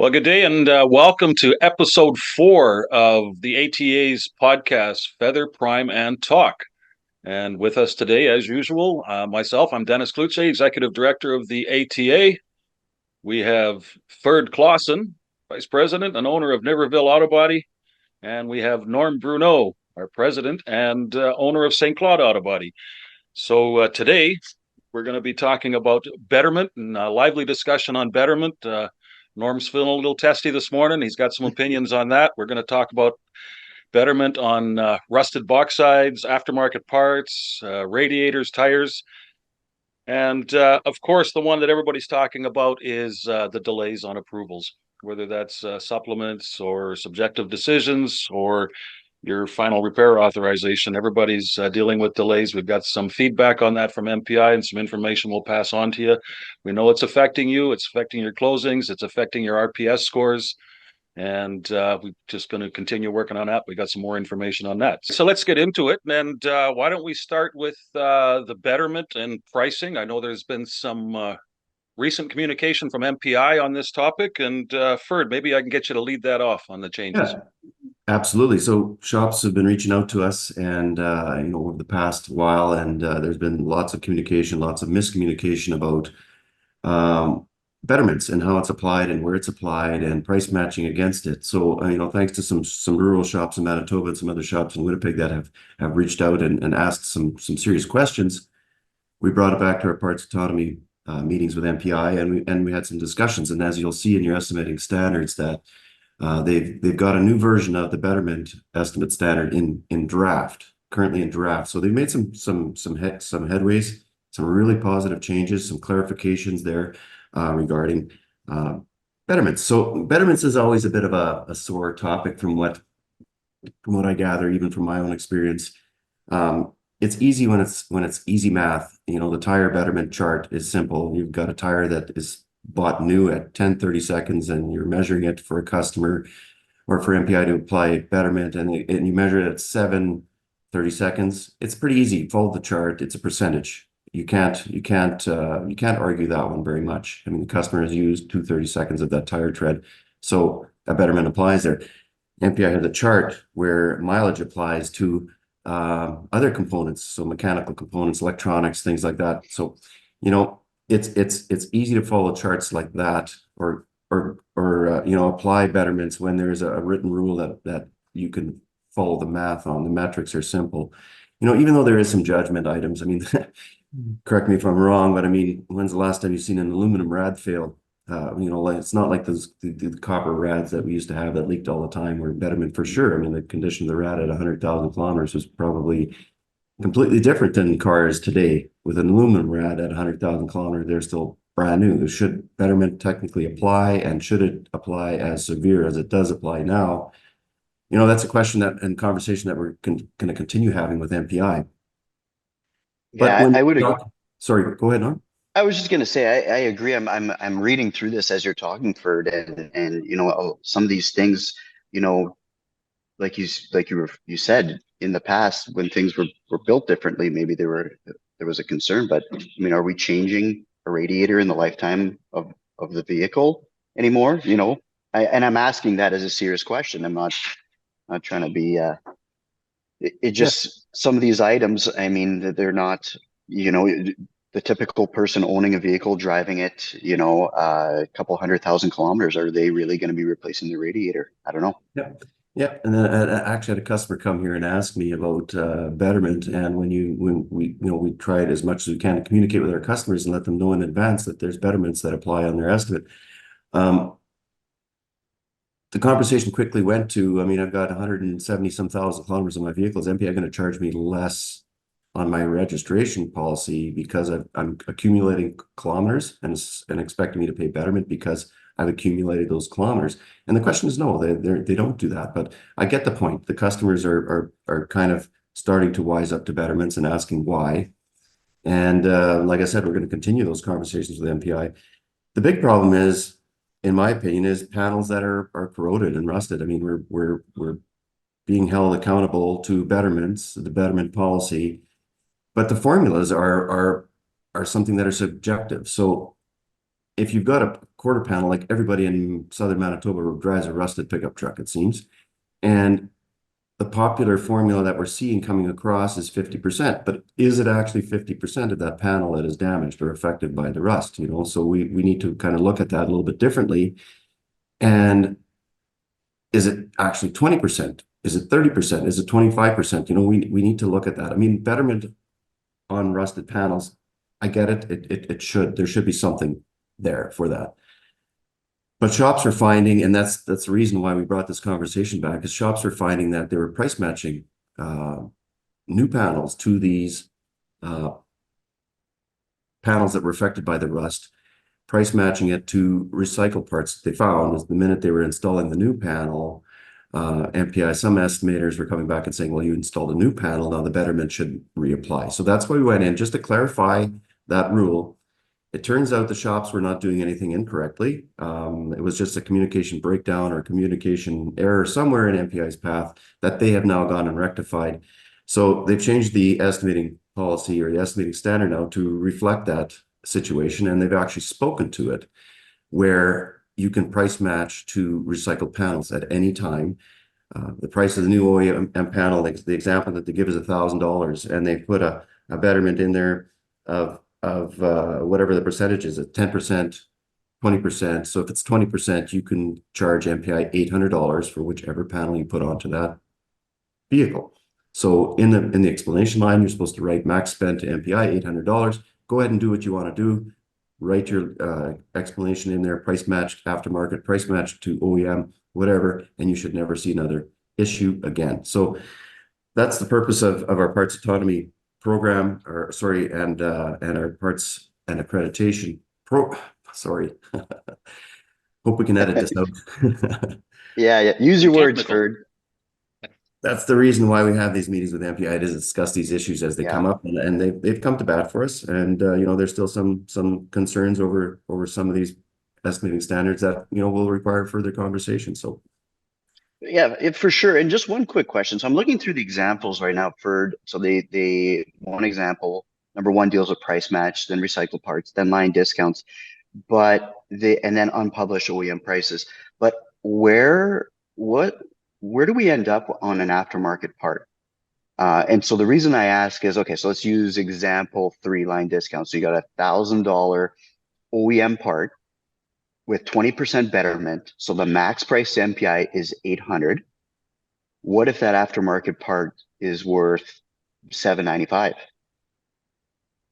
Well, good day and welcome to episode 4 of the ATA's podcast, Feather, Prime, and Talk. And with us today, as usual, myself, I'm Denis Cloutier, Executive Director of the ATA. We have Ferd Klassen, Vice President and owner of Niverville Auto Body. And we have Norm Bruneau, our President and owner of St. Claude Auto Body. So today, we're going to be talking about Betterment and a lively discussion on Betterment. Norm's feeling a little testy this morning. He's got some opinions on that. We're going to talk about Betterment on rusted box sides, aftermarket parts, radiators, tires. And of course, the one that everybody's talking about is the delays on approvals, whether that's supplements or subjective decisions or your final repair authorization. Everybody's dealing with delays. We've got some feedback on that from MPI and some information we'll pass on to you. We know it's affecting you. It's affecting your closings. It's affecting your RPS scores. And we're just going to continue working on that. We got some more information on that. So let's get into it. And why don't we start with the Betterment and pricing? I know there's been some recent communication from MPI on this topic. And Ferd, maybe I can get you to lead that off on the changes. Yeah, absolutely. So shops have been reaching out to us and, over the past while, and there's been lots of communication, lots of miscommunication about betterments and how it's applied and where it's applied and price matching against it. So, thanks to some rural shops in Manitoba and some other shops in Winnipeg that have reached out and asked some serious questions, we brought it back to our parts autonomy meetings with MPI, and we had some discussions. And as you'll see in your estimating standards, that they've got a new version of the Betterment estimate standard currently in draft. So they've made some headways, some really positive changes, some clarifications there regarding Betterments. So Betterments is always a bit of a sore topic from what I gather, even from my own experience. It's easy when it's easy math. The tire Betterment chart is simple. You've got a tire that is bought new at 10-30 seconds, and you're measuring it for a customer or for MPI to apply Betterment, and you measure it at 7-30 seconds. It's pretty easy. Follow the chart. It's a percentage. You can't argue that one very much. I mean, the customer has used 2-30 seconds of that tire tread, so a Betterment applies there. MPI has a chart where mileage applies to other components, so mechanical components, electronics, things like that. So, it's easy to follow charts like that, or apply Betterments when there's a written rule that you can follow the math on. The metrics are simple. Even though there is some judgment items. I mean, correct me if I'm wrong, but I mean, when's the last time you've seen an aluminum rad fail? It's not like the copper rads that we used to have that leaked all the time, or Betterment for sure. I mean, the condition of the rad at 100,000 kilometers was probably completely different than cars today. With an aluminum rad at 100,000 kilometers, they're still brand new. Should Betterment technically apply, and should it apply as severe as it does apply now? That's a question and conversation that we're going to continue having with MPI. Yeah, I would agree. Sorry, go ahead, Norm. I was just going to say, I agree. I'm reading through this as you're talking, Ferd, and some of these things, like you said in the past, when things were built differently, maybe there was a concern. But I mean, are we changing a radiator in the lifetime of the vehicle anymore? And I'm asking that as a serious question. I'm not trying to be. It just some of these items. I mean, they're not. The typical person owning a vehicle, driving it, a couple 100,000 kilometers, are they really going to be replacing the radiator? I don't know. Yeah. Yeah, and then I actually had a customer come here and ask me about Betterment, and when we tried as much as we can to communicate with our customers and let them know in advance that there's Betterments that apply on their estimate. The conversation quickly went to, I mean, I've got 170 some thousand kilometers on my vehicle. Is MPI going to charge me less on my registration policy because I'm accumulating kilometers and expecting me to pay Betterment because I've accumulated those kilometers? And the question is no, they don't do that. But I get the point. The customers are kind of starting to wise up to Betterments and asking why. And like I said, we're going to continue those conversations with MPI. The big problem is, in my opinion, is panels that are corroded and rusted. I mean, we're being held accountable to Betterments, the Betterment policy, but the formulas are something that are subjective. So if you've got a quarter panel, like everybody in southern Manitoba drives a rusted pickup truck, it seems, and the popular formula that we're seeing coming across is 50%, but is it actually 50% of that panel that is damaged or affected by the rust? You know, so we need to kind of look at that a little bit differently. And is it actually 20%? Is it 30%? Is it 25%? You know, we need to look at that. I mean, betterment on rusted panels, I get it. There should be something there for that. But shops are finding, and that's the reason why we brought this conversation back, is shops are finding that they were price matching new panels to these panels that were affected by the rust, price matching it to recycled parts that they found is the minute they were installing the new panel, MPI, some estimators were coming back and saying, well, you installed a new panel, now the betterment should reapply. So that's why we went in, just to clarify that rule. It turns out the shops were not doing anything incorrectly. It was just a communication breakdown or communication error somewhere in MPI's path that they have now gone and rectified. So they've changed the estimating policy or the estimating standard now to reflect that situation, and they've actually spoken to it where you can price match to recycled panels at any time. The price of the new OEM panel, the example that they give is $1,000, and they put a betterment in there of whatever the percentage is, at 10%, 20%. So if it's 20%, you can charge MPI $800 for whichever panel you put onto that vehicle. So in the explanation line, you're supposed to write max spend to MPI $800. Go ahead and do what you want to do. Write your explanation in there, price match aftermarket, price match to OEM, whatever, and you should never see another issue again. So that's the purpose of our parts autonomy program, or sorry, and our parts and accreditation sorry. Hope we can edit this out. Yeah. Use your words, Technical. Ferd. That's the reason why we have these meetings with MPI, to discuss these issues as they come up, and they've come to bat for us. And you know, there's still some concerns over some of these estimating standards that, you know, will require further conversation. So Yeah, for sure. And just one quick question. So I'm looking through the examples right now, Ferd. So they one example, number one, deals with price match, then recycled parts, then line discounts, and then unpublished OEM prices. But where do we end up on an aftermarket part? And so the reason I ask is, okay, so let's use example 3, line discount. So you got $1,000 OEM part with 20% betterment. So the max price to MPI is $800. What if that aftermarket part is worth $795?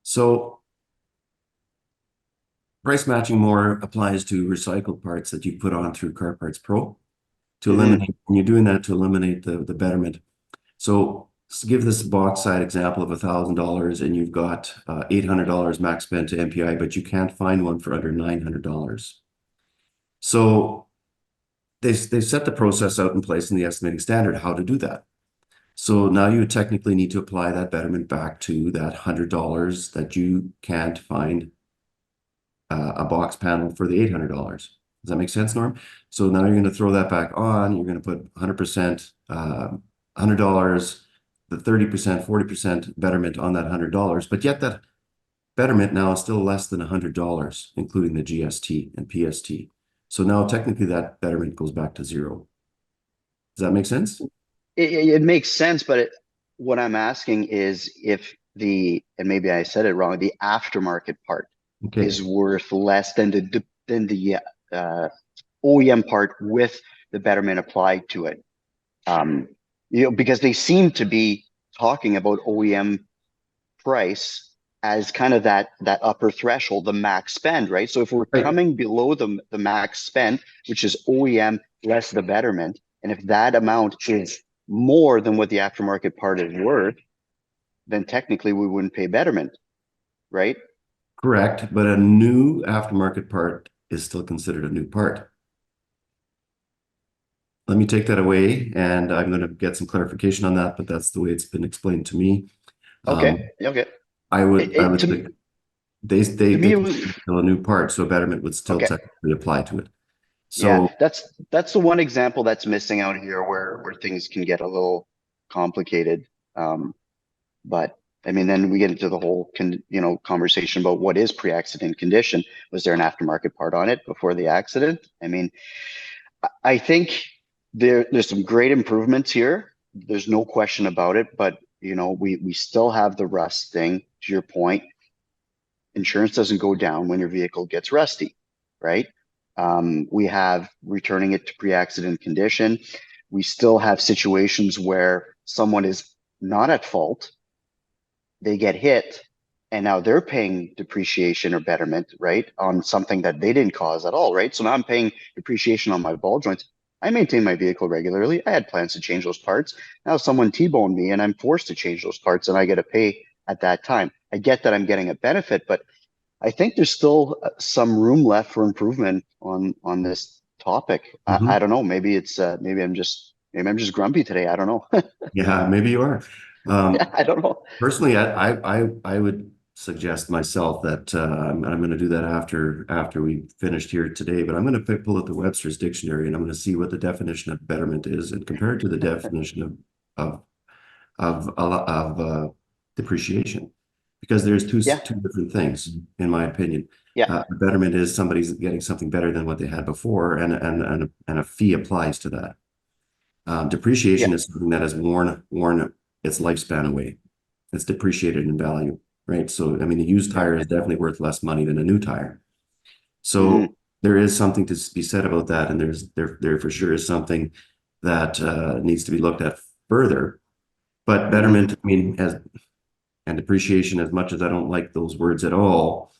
So price matching more applies to recycled parts that you put on through Car Parts Pro to eliminate, when you're doing that, to eliminate the betterment. So give this box side example of $1,000, and you've got $800 max spend to MPI, but you can't find one for under $900. So they've set the process out in place in the estimating standard how to do that. So now you technically need to apply that betterment back to that $100 that you can't find a box panel for the $800. Does that make sense, Norm? So now you're going to throw that back on. You're going to put 100%, $100, the 30%, 40% betterment on that $100. But yet that betterment now is still less than $100, including the GST and PST. So now technically that betterment goes back to zero. Does that make sense? It makes sense, but what I'm asking is if and maybe I said it wrong, the aftermarket part is worth less than the OEM part with the betterment applied to it. You know, because they seem to be talking about OEM price as kind of that upper threshold, the max spend, right? So if we're coming below the max spend, which is OEM less the betterment, and if that amount is more than what the aftermarket part is worth, then technically we wouldn't pay betterment, right? Correct, but a new aftermarket part is still considered a new part. Let me take that away, and I'm going to get some clarification on that, but that's the way it's been explained to me. Okay. I would think they still a new part, so betterment would still technically apply to it. So yeah, that's the one example that's missing out here where things can get a little complicated. But I mean, then we get into the whole conversation about what is pre-accident condition. Was there an aftermarket part on it before the accident? I mean, I think there's some great improvements here. There's no question about it, but we still have the rust thing. To your point, insurance doesn't go down when your vehicle gets rusty, right? We have returning it to pre-accident condition. We still have situations where someone is not at fault, they get hit, and now they're paying depreciation or betterment, right, on something that they didn't cause at all, right? So now I'm paying depreciation on my ball joints. I maintain my vehicle regularly. I had plans to change those parts. Now someone T-boned me and I'm forced to change those parts and I get to pay at that time. I get that I'm getting a benefit, but I think there's still some room left for improvement on this topic. I don't know. Maybe it's maybe I'm just grumpy today. I don't know. Yeah, maybe you are. I don't know. Personally, I would suggest myself that I'm going to do that after we finished here today. But I'm going to pull out the Webster's dictionary and I'm going to see what the definition of betterment is and compare it to the definition of depreciation, because there's two Yeah, different things in my opinion. yeah, Betterment is somebody's getting something better than what they had before, and a fee applies to that. yeah, Depreciation is something that has worn its lifespan away. It's depreciated in value, right? So, I mean, a used tire is definitely worth less money than a new tire. hmm So there is something to be said about that, and there for sure is something that needs to be looked at further. But hmm betterment, I mean, as and depreciation, as much as I don't like those words at all,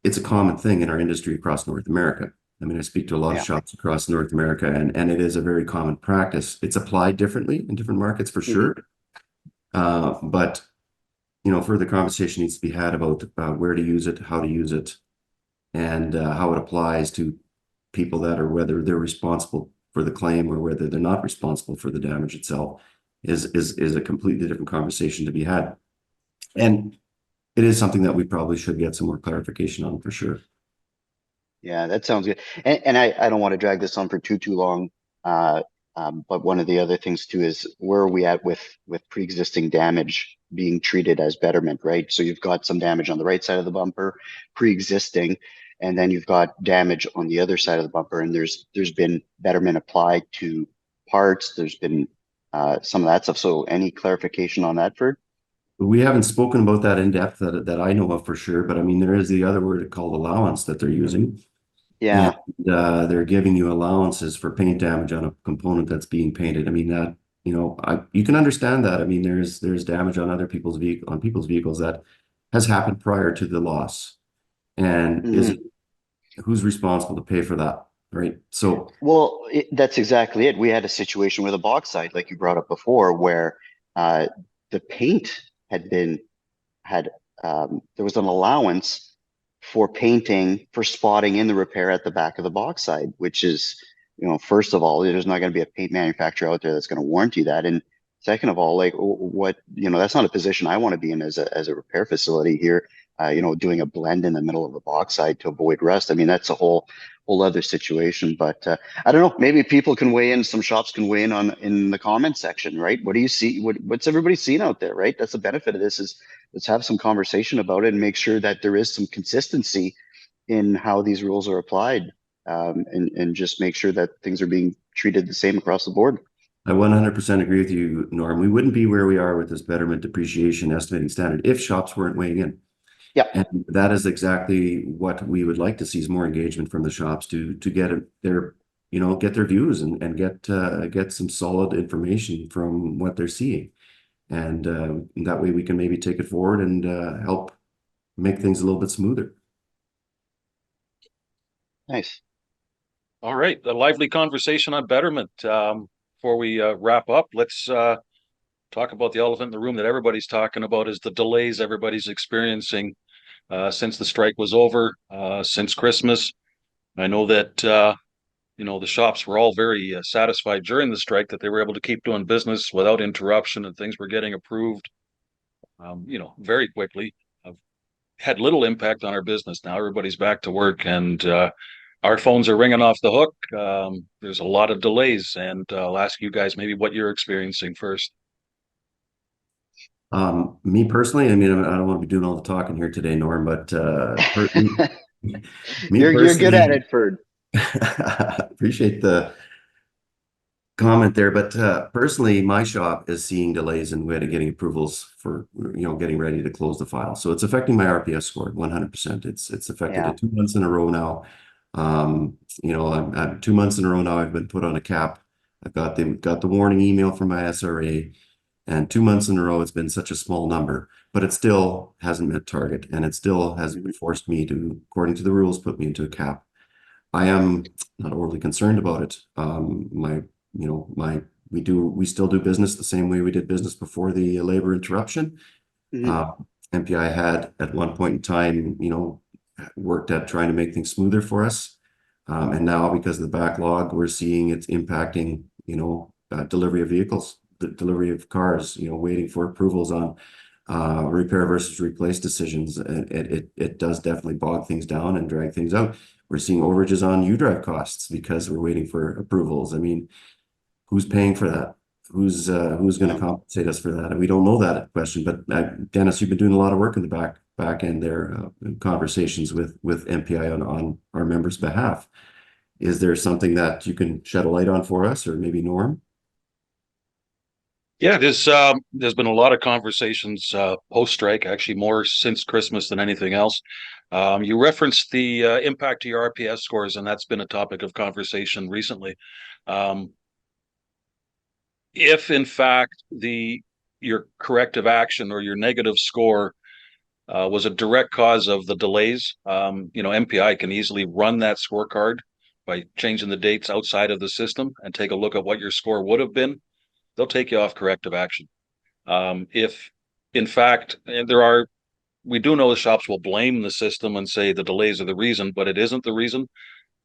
it's a common thing in our industry across North America. I mean, I speak to a lot of yeah, shops across North America, and it is a very common practice. It's applied differently in different markets for hmm sure. But further conversation needs to be had about where to use it, how to use it, and how it applies to people that are, whether they're responsible for the claim or whether they're not responsible for the damage itself, is a completely different conversation to be had. And it is something that we probably should get some more clarification on for sure. yeah. That sounds good. And I don't want to drag this on for too long. Uh, but one of the other things too is where are we at with pre-existing damage being treated as betterment, right? So you've got some damage on the right side of the bumper, pre-existing, and then you've got damage on the other side of the bumper, and there's been betterment applied to parts. There's been some of that stuff. So any clarification on that, Ferd? We haven't spoken about that in depth that I know of for sure, but I mean, there is the other word called allowance that they're using. And Yeah. they're giving you allowances for paint damage on a component that's being painted. I mean, that, you can understand that. I mean, there's damage on people's vehicles that has happened prior to the loss. And Mhm. who's responsible to pay for that, right? So Well, that's exactly it. We had a situation with a bauxite, like you brought up before, where uh, the paint had been had there was an allowance for painting for spotting in the repair at the back of the bauxite, which is, first of all, there's not going to be a paint manufacturer out there that's going to warranty that, and second of all, like what, that's not a position I want to be in as a repair facility here. Doing a blend in the middle of the bauxite to avoid rust. I mean, that's a whole other situation. But I don't know. Maybe people can weigh in. Some shops can weigh in on in the comment section, right? What do you see? What's everybody seeing out there, right? That's the benefit of this is let's have some conversation about it and make sure that there is some consistency in how these rules are applied, and just make sure that things are being treated the same across the board. I 100% agree with you, Norm. We wouldn't be where we are with this betterment depreciation estimating standard if shops weren't weighing in. Yeah, And that is exactly what we would like to see, is more engagement from the shops to get get their views and get some solid information from what they're seeing. And that way we can maybe take it forward and help make things a little bit smoother. nice. All right, a lively conversation on Betterment. Before we wrap up, let's talk about the elephant in the room that everybody's talking about is the delays everybody's experiencing since the strike was over, since Christmas. I know that the shops were all very satisfied during the strike that they were able to keep doing business without interruption and things were getting approved, very quickly. Had little impact on our business. Now everybody's back to work and our phones are ringing off the hook. There's a lot of delays, and I'll ask you guys maybe what you're experiencing first. Me personally, I mean, I don't want to be doing all the talking here today, Norm, but me You're good at personally, it, Ferd. appreciate the comment there, but personally, my shop is seeing delays in getting approvals for, getting ready to close the file. So it's affecting my RPS score 100%. It's affected Yeah. it 2 months in a row now. I'm 2 months in a row now. I've been put on a cap. I've got the warning email from my SRA, and 2 months in a row, it's been such a small number, but it still hasn't met target, and it still has Mhm. forced me to, according to the rules, put me into a cap. I am not overly concerned about it. We still do business the same way we did business before the labor interruption. Mhm. Uh, MPI had at one point in time, worked at trying to make things smoother for us. And now because of the backlog, we're seeing it's impacting, delivery of vehicles, the delivery of cars, waiting for approvals on repair versus replace decisions. And it does definitely bog things down and drag things out. We're seeing overages on U-Drive costs because we're waiting for approvals. I mean, who's paying for that? Who's going Yeah. to compensate us for that? And we don't know that question. But Dennis, you've been doing a lot of work in the back end there, in conversations with MPI on our members' behalf. Is there something that you can shed a light on for us, or maybe Norm? Yeah, there's been a lot of conversations post strike, actually more since Christmas than anything else. You referenced the impact to your RPS scores, and that's been a topic of conversation recently. Um, if in fact the your corrective action or your negative score was a direct cause of the delays, MPI can easily run that scorecard by changing the dates outside of the system and take a look at what your score would have been. They'll take you off corrective action. If in fact we do know the shops will blame the system and say the delays are the reason, but it isn't the reason.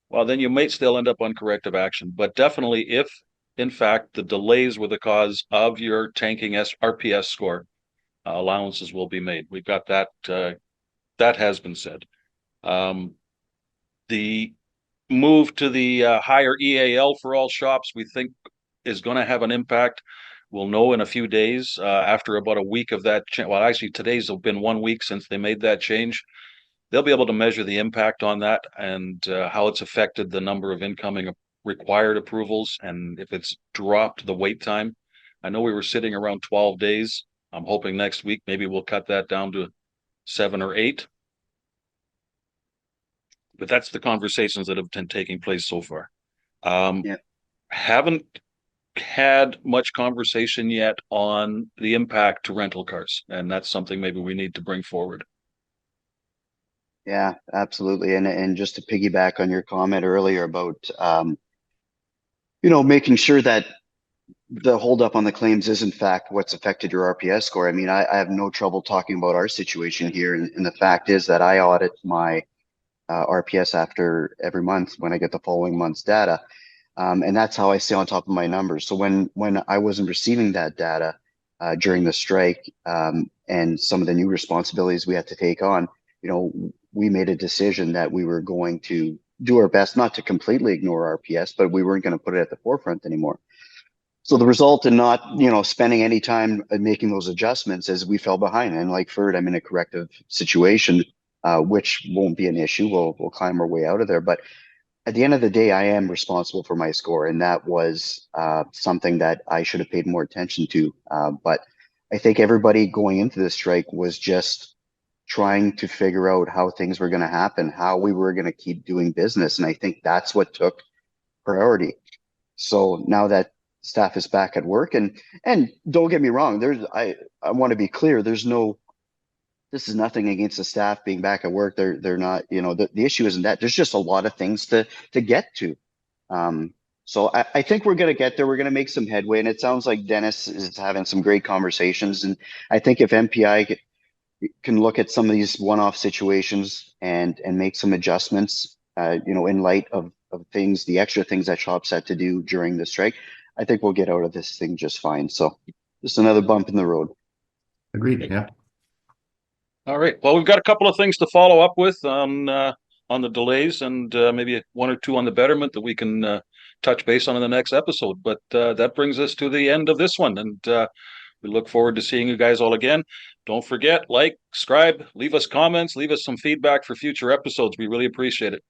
Well, then you might still end up on corrective action. But definitely, if in fact the delays were the cause of your tanking RPS score, allowances will be made. We've got that. That has been said. Um, the move to the higher EAL for all shops, we think, is going to have an impact. We'll know in a few days after about a week of that. Well, actually, today's been 1 week since they made that change. They'll be able to measure the impact on that and how it's affected the number of incoming required approvals and if it's dropped the wait time. I know we were sitting around 12 days. I'm hoping next week maybe we'll cut that down to 7 or 8. But that's the conversations that have been taking place so far. Um, Yeah. haven't had much conversation yet on the impact to rental cars, and that's something maybe we need to bring forward. Yeah, absolutely. And just to piggyback on your comment earlier about making sure that the holdup on the claims is in fact what's affected your RPS score. I mean, I have no trouble talking about our situation here, and the fact is that I audit my RPS after every month when I get the following month's data. And that's how I stay on top of my numbers. So when I wasn't receiving that data during the strike, and some of the new responsibilities we had to take on, we made a decision that we were going to do our best not to completely ignore RPS, but we weren't going to put it at the forefront anymore. So the result in not, spending any time making those adjustments is we fell behind. And like Ferd, I'm in a corrective situation, which won't be an issue. We'll climb our way out of there. But at the end of the day, I am responsible for my score, and that was something that I should have paid more attention to. But I think everybody going into this strike was just trying to figure out how things were going to happen, how we were going to keep doing business, and I think that's what took priority. So now that staff is back at work, and don't get me wrong, I want to be clear. This is nothing against the staff being back at work. They're not, the issue isn't that. There's just a lot of things to get to. So I think we're going to get there. We're going to make some headway, and it sounds like Dennis is having some great conversations. And I think if MPI can look at some of these one-off situations and make some adjustments, in light of things, the extra things that shops had to do during the strike, I think we'll get out of this thing just fine. So just another bump in the road. Agreed. Yeah. All right. Well, we've got a couple of things to follow up with on the delays and maybe one or two on the betterment that we can touch base on in the next episode. But that brings us to the end of this one, and We look forward to seeing you guys all again. Don't forget, like, subscribe, leave us comments, leave us some feedback for future episodes. We really appreciate it.